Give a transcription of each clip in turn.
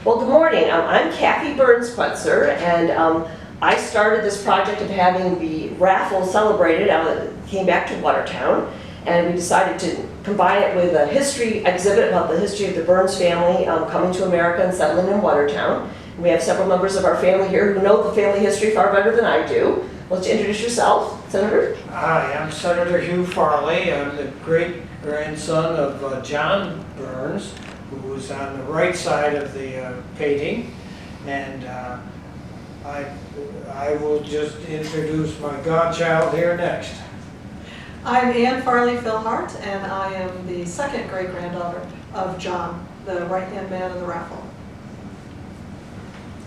Well, good morning. I'm Kathy Burns Quencer, and I started this project of having the raffle celebrated. Came back to Watertown, and we decided to combine it with a history exhibit about the history of the Burns family coming to America and settling in Watertown. And we have several members of our family here who know the family history far better than I do. Why don't you introduce yourself, Senator? Hi, I'm Senator Hugh Farley. I'm the great-grandson of John Burns, who was on the right side of the painting, and I will just introduce my godchild here next. I'm Ann Farley Fillhart, and I am the second great-granddaughter of John, the right-hand man in the raffle.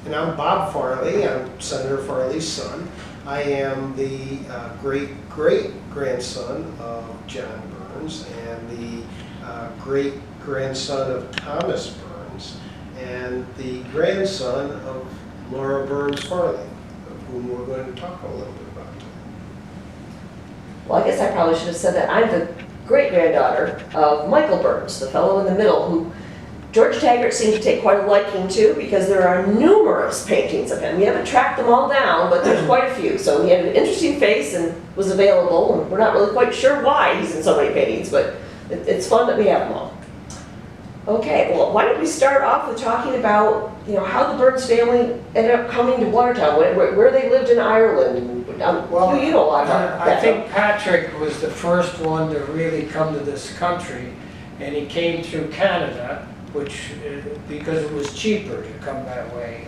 And I'm Bob Farley. I'm Senator Farley's son. I am the great-great-grandson of John Burns and the great-grandson of Thomas Burns and the grandson of Laura Burns Farley, of whom we're going to talk a little bit about today. Well, I guess I probably should have said that I'm the great-granddaughter of Michael Burns, the fellow in the middle who George Taggart seemed to take quite a liking to because there are numerous paintings of him. We haven't tracked them all down, but there's quite a few. So he had an interesting face and was available, and we're not really quite sure why he's in so many paintings, but it's fun that we have them all. Okay, well, why don't we start off with talking about, how the Burns family ended up coming to Watertown, where they lived in Ireland. Well, you know a lot about that. I think Patrick was the first one to really come to this country, and he came through Canada, because it was cheaper to come that way,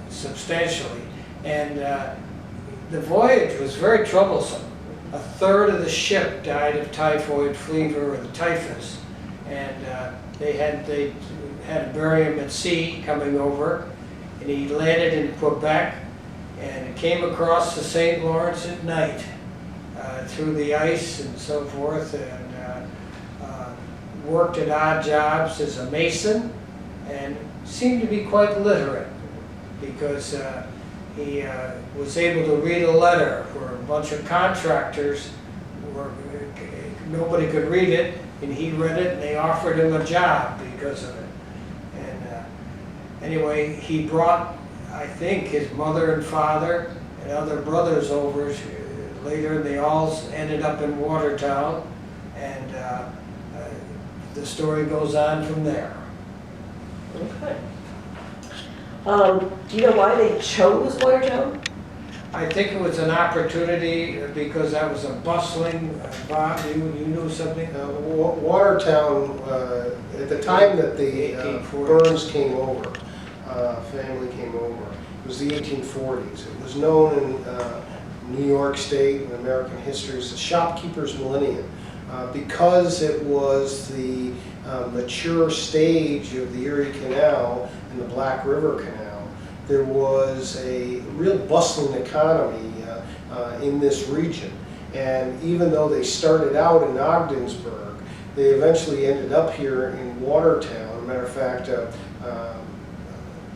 substantially. And the voyage was very troublesome. A third of the ship died of typhoid fever or the typhus, and they had to bury him at sea coming over, and he landed in Quebec and came across the St. Lawrence at night through the ice and so forth, and worked at odd jobs as a mason and seemed to be quite literate because he was able to read a letter where a bunch of contractors nobody could read it, and he read it and they offered him a job because of it. And anyway, he brought, I think, his mother and father and other brothers over later, and they all ended up in Watertown, and the story goes on from there. Okay. Do you know why they chose Watertown? I think it was an opportunity because that was a bustling, Bob, you knew something? Watertown, at the time that the 1840s. Burns came over, family came over, it was the 1840s. It was known in New York State and American history as the shopkeeper's millennium. Because it was the mature stage of the Erie Canal and the Black River Canal, there was a real bustling economy in this region. And even though they started out in Ogdensburg, they eventually ended up here in Watertown. As a matter of fact,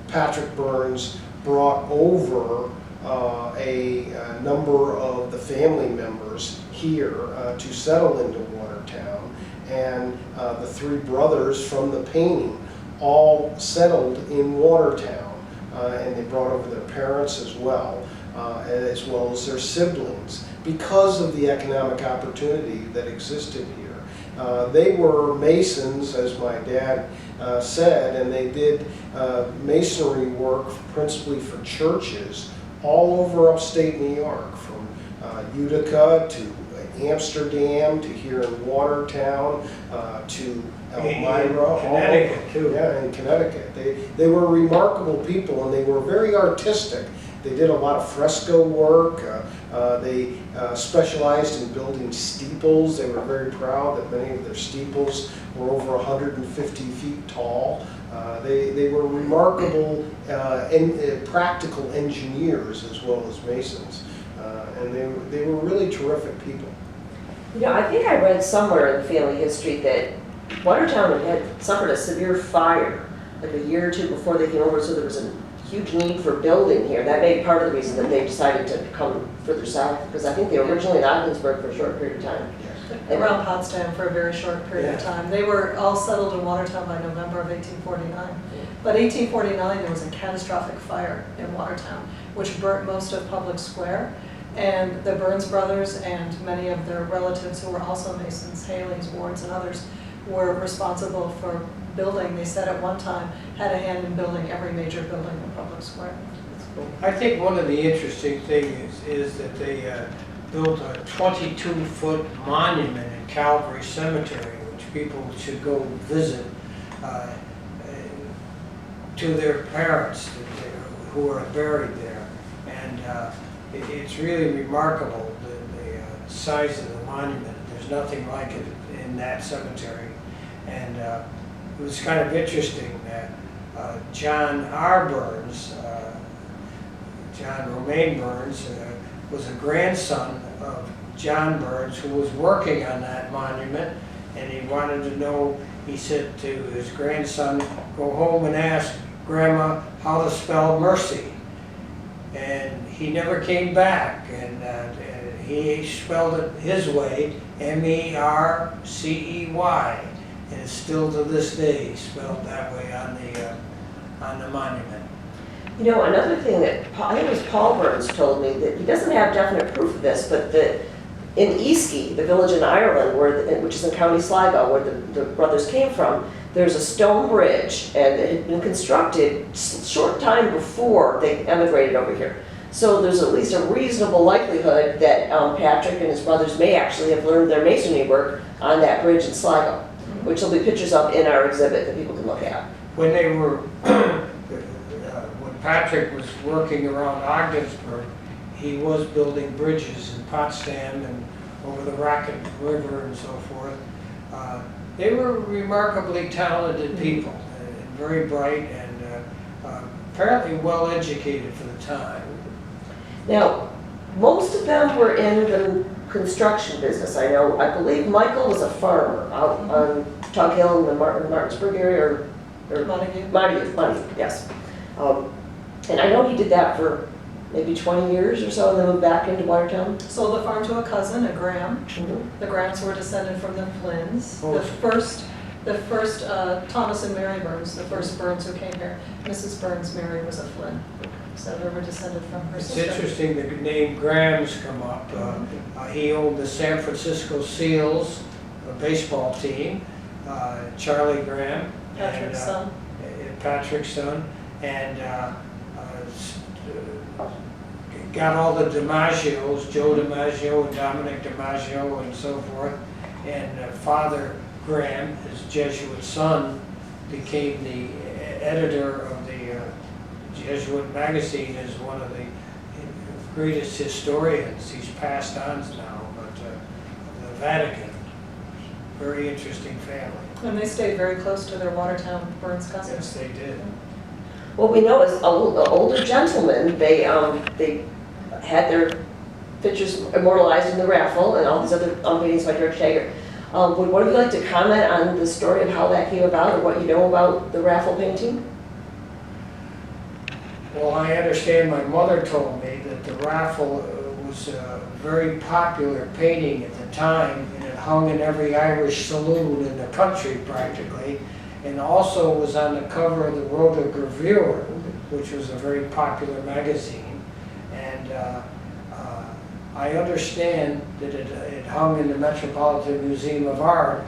Patrick Burns brought over a number of the family members here to settle into Watertown, and the three brothers from the painting all settled in Watertown, and they brought over their parents as well as their siblings because of the economic opportunity that existed here. They were masons, as my dad said, and they did masonry work principally for churches all over upstate New York, from Utica to Amsterdam to here in Watertown to Elmira. Connecticut, too. Yeah, in Connecticut. They were remarkable people, and they were very artistic. They did a lot of fresco work. They specialized in building steeples. They were very proud that many of their steeples were over 150 feet tall. They were remarkable practical engineers as well as masons, and they were really terrific people. I think I read somewhere in the family history that Watertown had suffered a severe fire like a year or two before they came over, so there was a huge need for building here. That may be part of the reason that they decided to come further south, because I think they were originally in Ogdensburg for a short period of time. Yes. around Potsdam for a very short period of Yeah. time. They were all settled in Watertown by November of 1849. But 1849, there was a catastrophic fire in Watertown, which burnt most of Public Square. And the Burns brothers and many of their relatives who were also Masons, Haley's, Ward's, and others, were responsible for building, they said at one time, had a hand in building every major building in Public Square. I think one of the interesting things is that they built a 22-foot monument in Calvary Cemetery, which people should go visit, to their parents who are buried there. And it's really remarkable, the size of the monument. There's nothing like it in that cemetery. And it was kind of interesting that John R. Burns, John Romaine Burns, was a grandson of John Burns, who was working on that monument, and he wanted to know, he said to his grandson, go home and ask Grandma how to spell mercy. And he never came back, and he spelled it his way, M-E-R-C-E-Y, and it's still to this day spelled that way on the monument. You know, another thing that, I think it was Paul Burns told me, that he doesn't have definite proof of this, but that in Easkie, the village in Ireland, which is in County Sligo, where the brothers came from, there's a stone bridge, and it had been constructed a short time before they emigrated over here. So there's at least a reasonable likelihood that Patrick and his brothers may actually have learned their masonry work on that bridge in Sligo, which will be pictures of in our exhibit that people can look at. When they were, when Patrick was working around Ogdensburg, he was building bridges in Potsdam and over the Rocket River and so forth. They were remarkably talented people, and very bright, and apparently well educated for the time. Now, most of them were in the construction business. I believe Michael was a farmer out on Tug Hill in the Martinsburg area, or Montague, yes. And I know he did that for maybe 20 years or so, and then moved back into Watertown. Sold the farm to a cousin, a Graham. Mm-hmm. The Grahams were descended from the Flynns. Oh. The first Thomas and Mary Burns, the first Burns who came here. Mrs. Burns married was a Flynn. So they were descended from her It's sister. interesting the name Graham's come up. He owned the San Francisco Seals, a baseball team, Charlie Graham. Patrick's son. Patrick's son, and got all the DiMaggios, Joe DiMaggio and Dominic DiMaggio and so forth. And Father Graham, his Jesuit son, became the editor of the Jesuit magazine, as one of the greatest historians. He's passed on now, but the Vatican, very interesting family. And they stayed very close to their Watertown Burns cousins. Yes, they did. What we know is older gentlemen, they had their pictures immortalized in the raffle and all these other paintings by George Taggart. Would one of you like to comment on the story of how that came about, or what you know about the raffle painting? Well, I understand my mother told me that the raffle was a very popular painting at the time, and it hung in every Irish saloon in the country practically, and also was on the cover of the Rotogravure, which was a very popular magazine. And I understand that it hung in the Metropolitan Museum of Art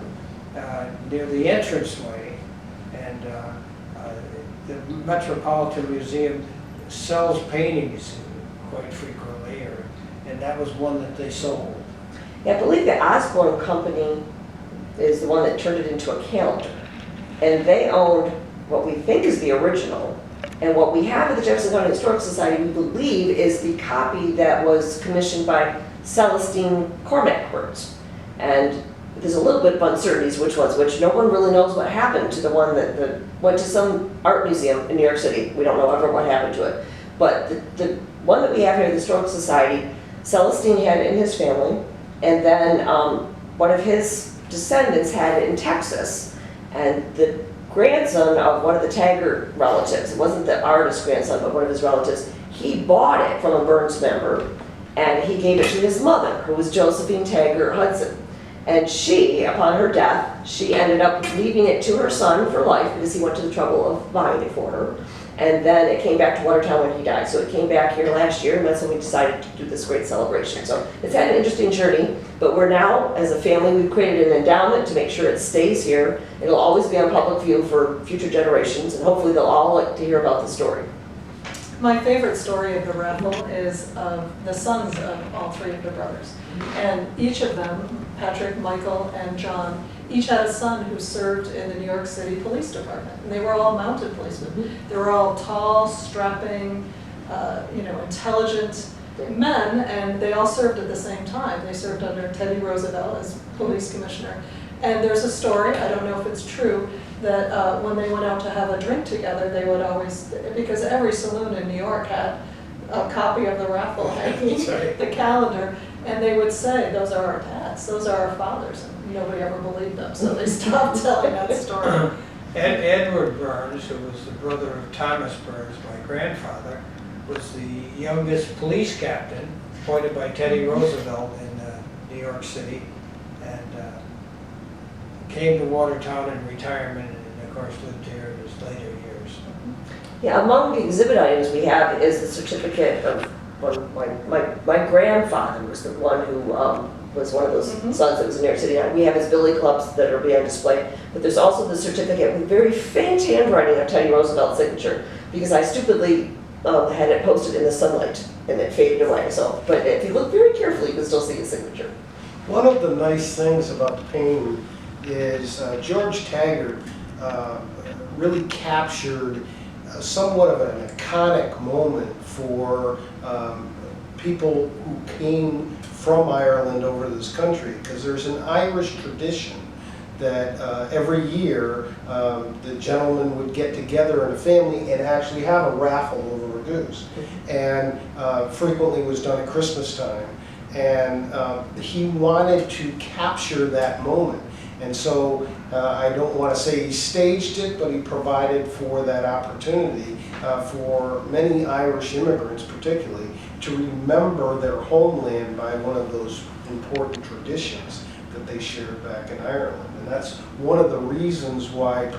near the entranceway, and the Metropolitan Museum sells paintings quite frequently, and that was one that they sold. Yeah, I believe the Osborne Company is the one that turned it into a calendar. And they owned what we think is the original. And what we have at the Jefferson County Historical Society, we believe, is the copy that was commissioned by Celestine Cormac Burns. And there's a little bit of uncertainties which one's which. No one really knows what happened to the one that went to some art museum in New York City. We don't know ever what happened to it. But the one that we have here at the Historical Society, Celestine had it in his family, and then one of his descendants had it in Texas, and the grandson of one of the Taggart relatives, it wasn't the artist grandson, but one of his relatives, he bought it from a Burns member, and he gave it to his mother, who was Josephine Taggart Hudson. And she, upon her death, she ended up leaving it to her son for life because he went to the trouble of buying it for her. And then it came back to Watertown when he died. So it came back here last year, and that's when we decided to do this great celebration. So it's had an interesting journey, but we're now, as a family, we've created an endowment to make sure it stays here. It'll always be on public view for future generations, and hopefully they'll all like to hear about the story. My favorite story of the raffle is of the sons of all three of the brothers. And each of them, Patrick, Michael, and John, each had a son who served in the New York City Police Department. And they were all mounted policemen. They were all tall, strapping, intelligent men, and they all served at the same time. They served under Teddy Roosevelt as police commissioner. And there's a story, I don't know if it's true, that when they went out to have a drink together, they would always, because every saloon in New York had a copy of the raffle hanging, the calendar, and they would say, those are our dads, those are our fathers, and nobody ever believed them, so they stopped telling that story. Edward Burns, who was the brother of Thomas Burns, my grandfather, was the youngest police captain appointed by Teddy Roosevelt in New York City, and came to Watertown in retirement, and of course lived here in his later years. Yeah, among the exhibit items we have is the certificate of, my grandfather was the one who was one of those sons that was in New York City. We have his billy clubs that are being displayed, but there's also the certificate with very faint handwriting of Teddy Roosevelt's signature, because I stupidly had it posted in the sunlight and it faded away. So, but if you look very carefully, you can still see his signature. One of the nice things about the painting is George Taggart really captured somewhat of an iconic moment for people who came from Ireland over to this country, because there's an Irish tradition that every year the gentlemen would get together in a family and actually have a raffle over a goose, and frequently was done at Christmas time, and he wanted to capture that moment. And so I don't want to say he staged it, but he provided for that opportunity for many Irish immigrants particularly to remember their homeland by one of those important traditions that they shared back in Ireland. And that's one of the reasons why